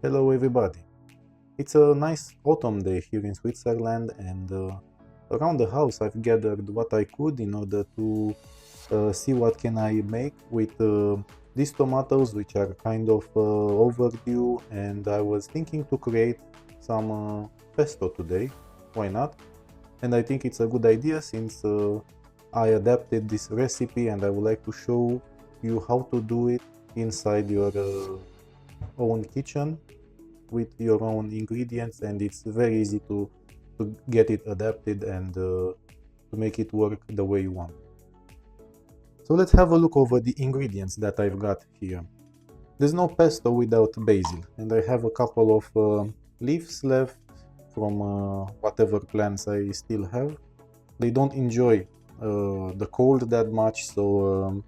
Hello everybody. It's a nice autumn day here in Switzerland, and around the house I've gathered what I could in order to see what can I make with these tomatoes, which are kind of overdue, and I was thinking to create some pesto today. Why not? And I think it's a good idea since I adapted this recipe, and I would like to show you how to do it inside your own kitchen with your own ingredients, and it's very easy to get it adapted and to make it work the way you want. So let's have a look over the ingredients that I've got here. There's no pesto without basil, and I have a couple of leaves left from whatever plants I still have. They don't enjoy the cold that much, so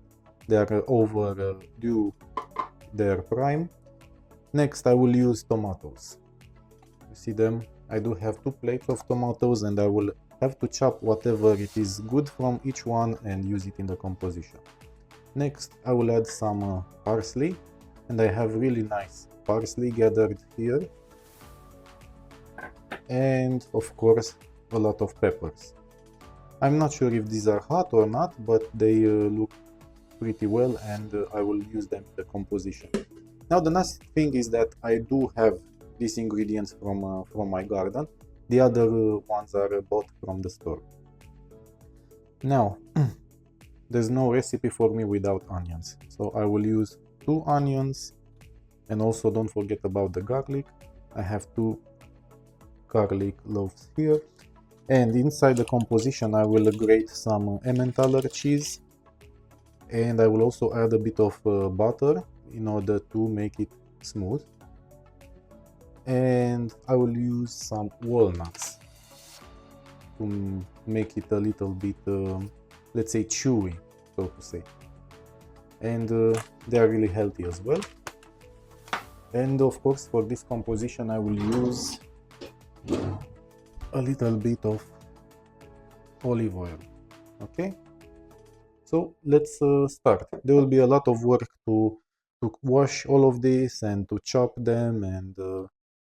they are overdue their prime. Next, I will use tomatoes. You see them? I do have 2 plates of tomatoes, and I will have to chop whatever it is good from each one and use it in the composition. Next, I will add some parsley, and I have really nice parsley gathered here. And of course, a lot of peppers. I'm not sure if these are hot or not, but they look pretty well, and I will use them in the composition. Now the nice thing is that I do have these ingredients from my garden. The other ones are bought from the store. Now, there's no recipe for me without onions. So I will use 2 onions, and also don't forget about the garlic. I have 2 garlic loaves here. And inside the composition I will grate some Emmentaler cheese, and I will also add a bit of butter in order to make it smooth, and I will use some walnuts to make it a little bit let's say chewy, so to say, and they are really healthy as well. And of course, for this composition I will use a little bit of olive oil. Okay, so let's start. There will be a lot of work to wash all of this and to chop them, and so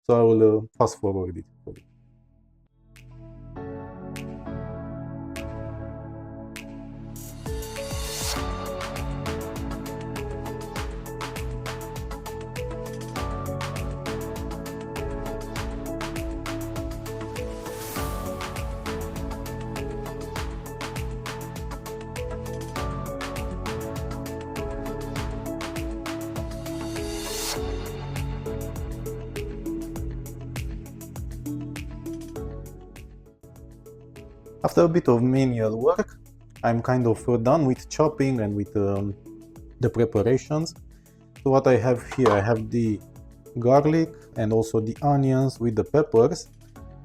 I will fast forward it for you. After a bit of manual work, I'm kind of done with chopping and with the preparations. So what I have here, I have the garlic and also the onions with the peppers.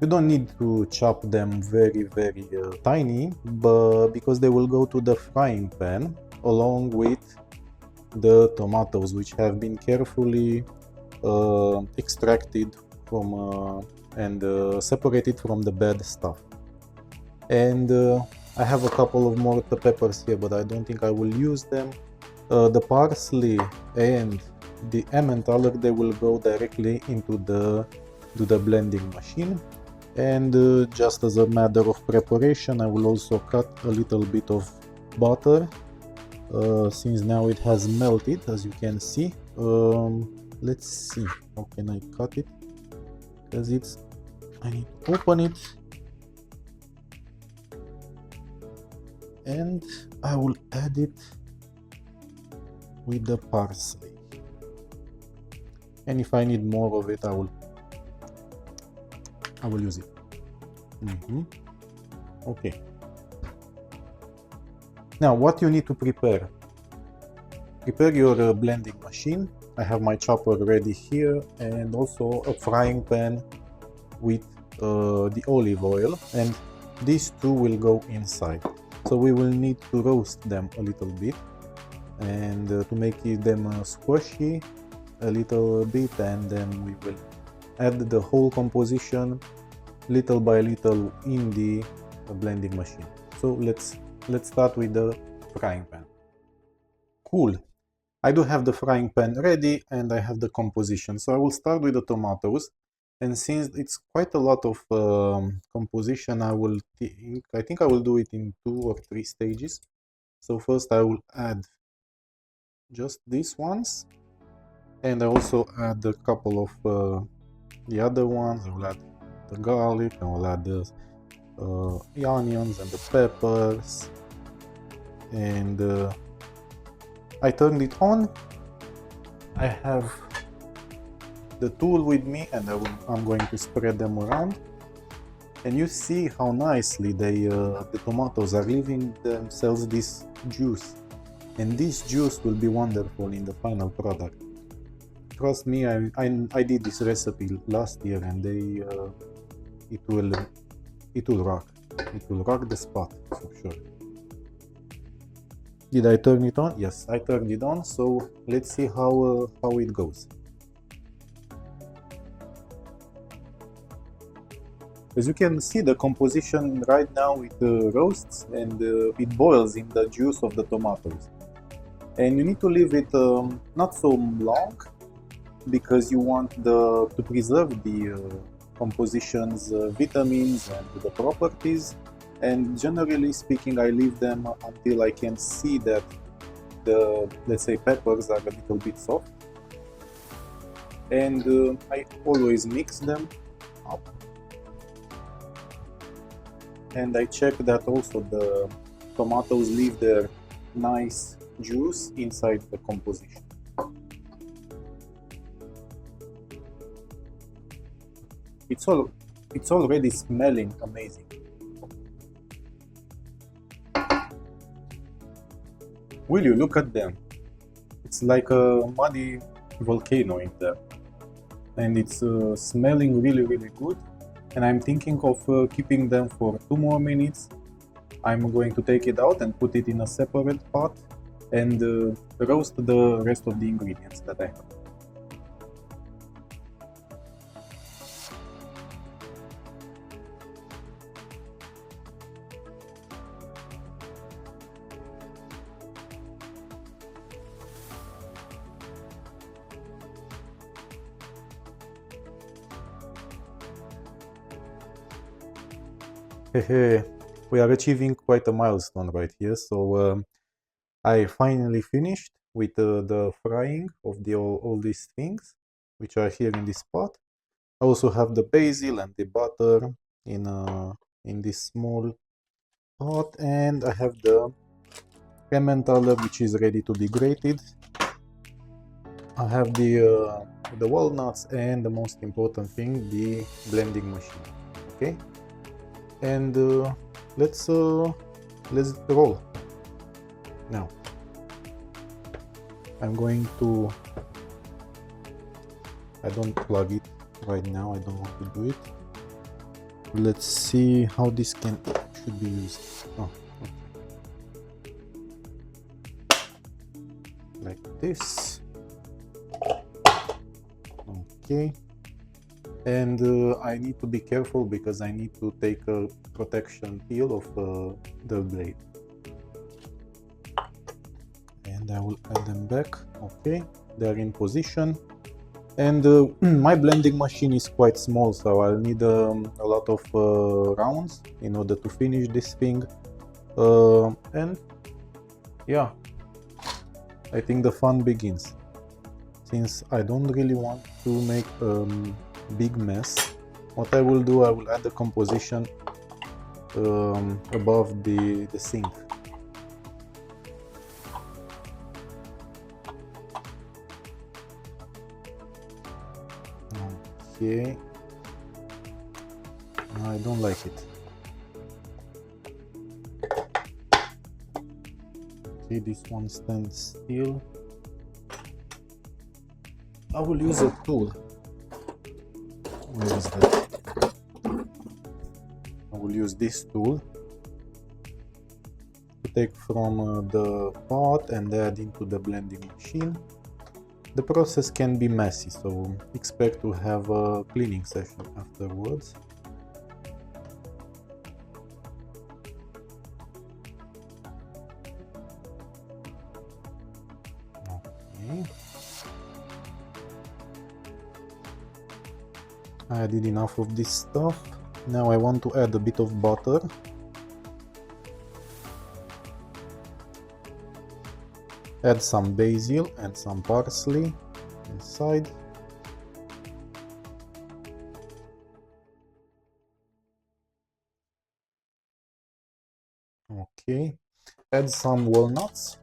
You don't need to chop them very tiny, but because they will go to the frying pan along with the tomatoes, which have been carefully extracted from and separated from the bad stuff. And I have a couple of more peppers here, but I don't think I will use them. The parsley and the Emmentaler, they will go directly into the blending machine. And just as a matter of preparation, I will also cut a little bit of butter, since now it has melted, as you can see. Let's see, how can I cut it? Because I need to open it. And I will add it with the parsley, and if I need more of it, I will use it. Okay, now what you need to prepare your blending machine. I have my chopper ready here, and also a frying pan with the olive oil, and these 2 will go inside. So we will need to roast them a little bit, and to make them squishy a little bit, and then we will add the whole composition little by little in the blending machine. So let's start with the frying pan. Cool. I do have the frying pan ready and I have the composition. So I will start with the tomatoes. And since it's quite a lot of composition, I think I will do it in 2 or 3 stages. So first I will add just these ones, and I also add a couple of the other ones. I will add the garlic, I will add the onions and the peppers, and I turned it on. I have the tool with me and I'm going to spread them around, and you see how nicely the tomatoes are leaving themselves this juice, and this juice will be wonderful in the final product. Trust me, I did this recipe last year, and it will rock. It will rock the spot for sure. Did I turn it on? Yes, I turned it on. So let's see how it goes. As you can see, the composition right now it roasts and it boils in the juice of the tomatoes. And you need to leave it not so long, because you want to preserve the composition's vitamins and the properties. And generally speaking, I leave them until I can see that the, let's say, peppers are a little bit soft. And I always mix them up. And I check that also the tomatoes leave their nice juice inside the composition. It's already smelling amazing. Will you look at them? It's like a muddy volcano in there, and it's smelling really, really good. And I'm thinking of keeping them for 2 more minutes. I'm going to take it out and put it in a separate pot and roast the rest of the ingredients that I have. We are achieving quite a milestone right here. So I finally finished with the frying of all these things, which are here in this pot. I also have the basil and the butter in this small pot, and I have the Emmentaler, which is ready to be grated. I have the walnuts, and the most important thing, the blending machine. Okay, and let's roll. Now I'm going to, I don't plug it right now, I don't want to do it. Let's see how this should be used. Oh, okay. Like this. Okay, and I need to be careful because I need to take a protection peel of the blade, and I will add them back. Okay, they are in position, and my blending machine is quite small, so I'll need a lot of rounds in order to finish this thing. And yeah, I think the fun begins. Since I don't really want to make a big mess, what I will do, I will add the composition above the sink. Okay, I don't like it. Okay, this one stands still. I will use a tool. Where is that? I will use this tool to take from the pot and add into the blending machine. The process can be messy, so expect to have a cleaning session afterwards. Okay. I added enough of this stuff. Now I want to add a bit of butter. Add some basil and some parsley inside. Okay. Add some walnuts.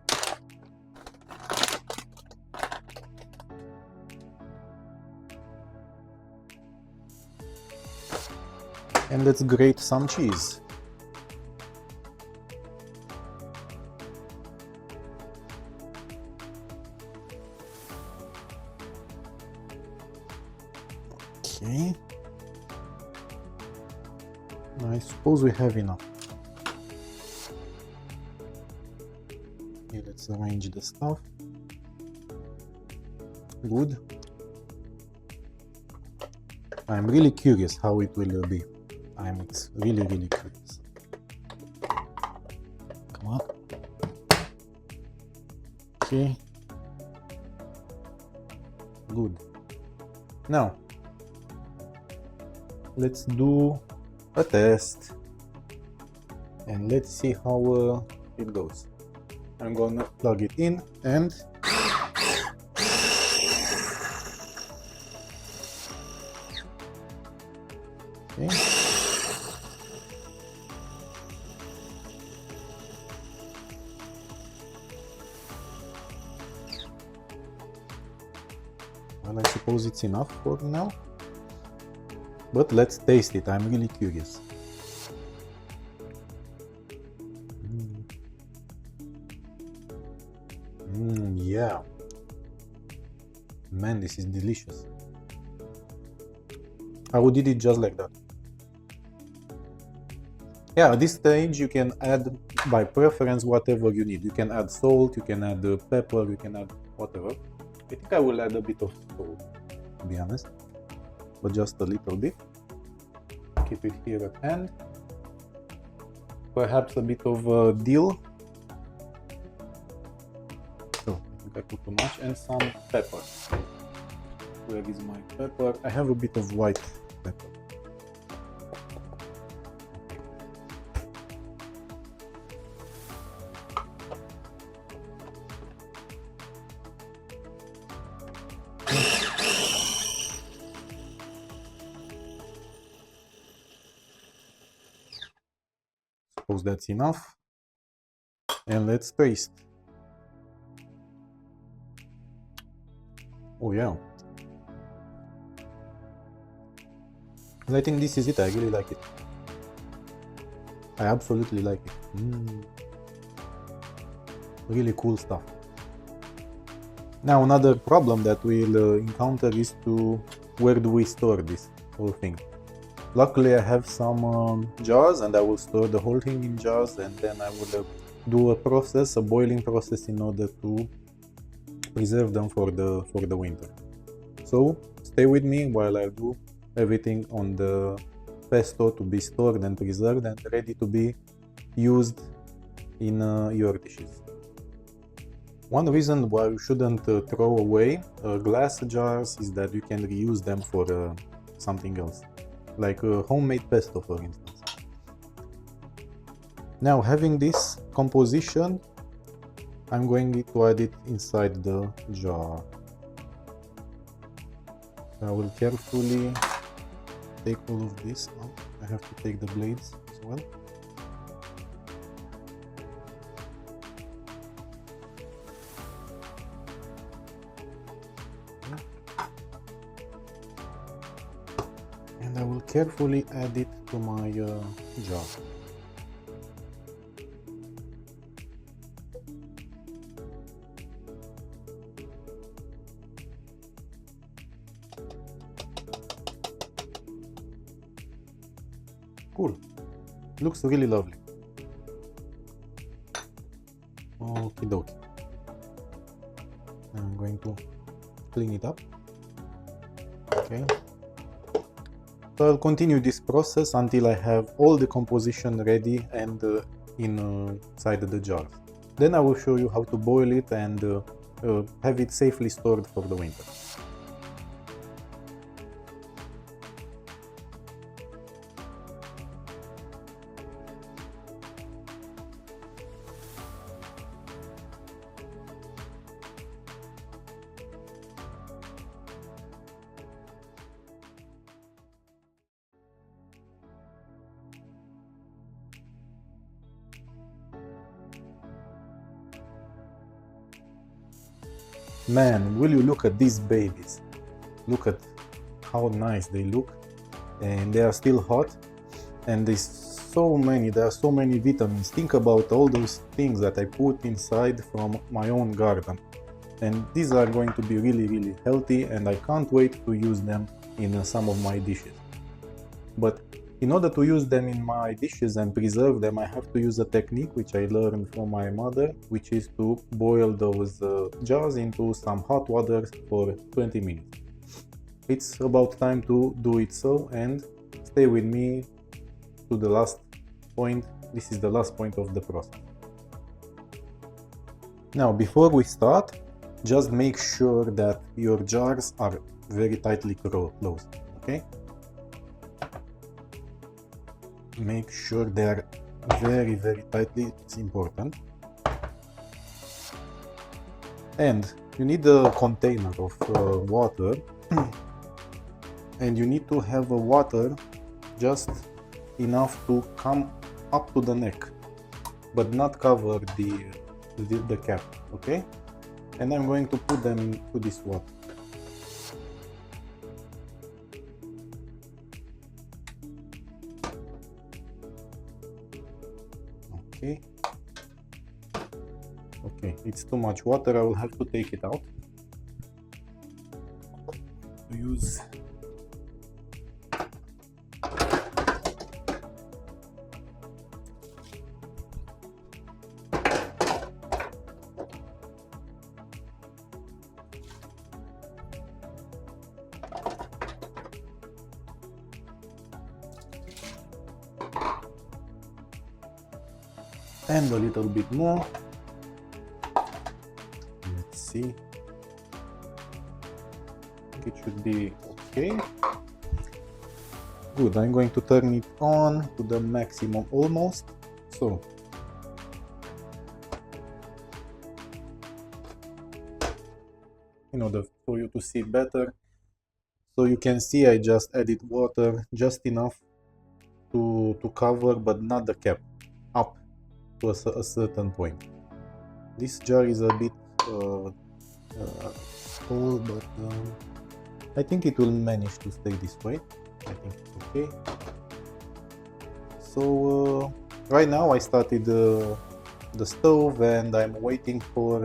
And let's grate some cheese. Okay. I suppose we have enough. Okay, let's arrange the stuff. Good. I'm really curious how it will be. I'm really curious. Come on. Okay. Good. Now, let's do a test and let's see how it goes. I'm gonna plug it in and okay. Well, I suppose it's enough for now. But let's taste it, I'm really curious. Yeah. Man, this is delicious. I would eat it just like that. Yeah, at this stage you can add by preference whatever you need. You can add salt, you can add pepper, you can add whatever. I think I will add a bit of salt, to be honest, but just a little bit. Keep it here at hand. Perhaps a bit of dill. So I think I put too much, and some pepper. Where is my pepper? I have a bit of white pepper. Suppose that's enough. And let's taste. Oh yeah. I think this is it. I really like it. I absolutely like it. Really cool stuff. Now another problem that we'll encounter is to where do we store this whole thing. Luckily I have some jars, and I will store the whole thing in jars, and then I will do a boiling process in order to preserve them for the winter. So stay with me while I do everything on the pesto to be stored and preserved and ready to be used in your dishes. One reason why you shouldn't throw away glass jars is that you can reuse them for something else, like homemade pesto, for instance. Now, having this composition, I'm going to add it inside the jar. I will carefully take all of this out. I have to take the blades as well. And I will carefully add it to my jar. Cool. Looks really lovely. Okie dokie. I'm going to clean it up. Okay. So I'll continue this process until I have all the composition ready and inside the jars. Then I will show you how to boil it and have it safely stored for the winter. Man, will you look at these babies? Look at how nice they look, and they are still hot, and there are so many vitamins. Think about all those things that I put inside from my own garden, and these are going to be really healthy, and I can't wait to use them in some of my dishes. But in order to use them in my dishes and preserve them, I have to use a technique which I learned from my mother, which is to boil those jars into some hot water for 20 minutes. It's about time to do it so, and stay with me to the last point. This is the last point of the process. Now, before we start, just make sure that your jars are very tightly closed, okay? Make sure they are very tightly, it's important. And you need a container of water and you need to have a water just enough to come up to the neck, but not cover the cap, okay? And I'm going to put them into this water. Okay, it's too much water, I will have to take it out. Use and a little bit more. Let's see. I think it should be okay. Good, I'm going to turn it on to the maximum almost. So in order for you to see better, so you can see I just added water just enough to cover, but not the cap, up to a certain point. This jar is a bit full, but I think it will manage to stay this way. I think it's okay. So right now I started the stove and I'm waiting for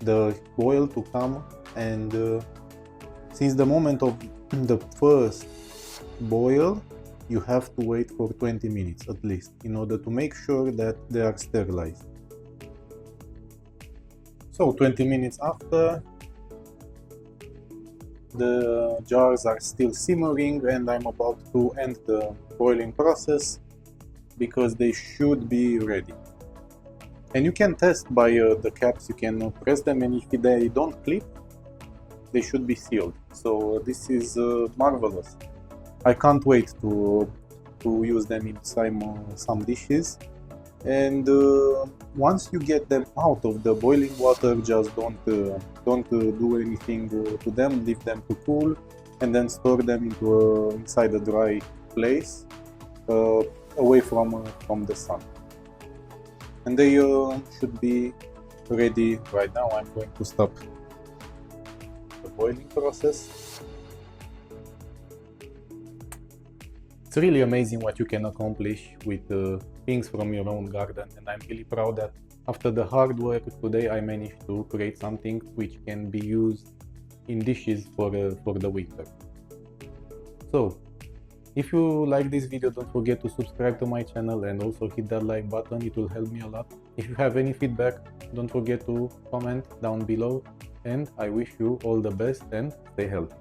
the boil to come, and since the moment of the first boil you have to wait for 20 minutes at least in order to make sure that they are sterilized. So 20 minutes after, the jars are still simmering and I'm about to end the boiling process because they should be ready. And you can test by the caps, you can press them, and if they don't clip, they should be sealed. So this is marvelous. I can't wait to use them in some dishes. And once you get them out of the boiling water, just don't do anything to them. Leave them to cool, and then store them inside a dry place, away from the sun. And they should be ready right now. I'm going to stop the boiling process. It's really amazing what you can accomplish with things from your own garden, and I'm really proud that after the hard work today I managed to create something which can be used in dishes for the winter. So if you like this video, don't forget to subscribe to my channel and also hit that like button, it will help me a lot. If you have any feedback, don't forget to comment down below, and I wish you all the best and stay healthy.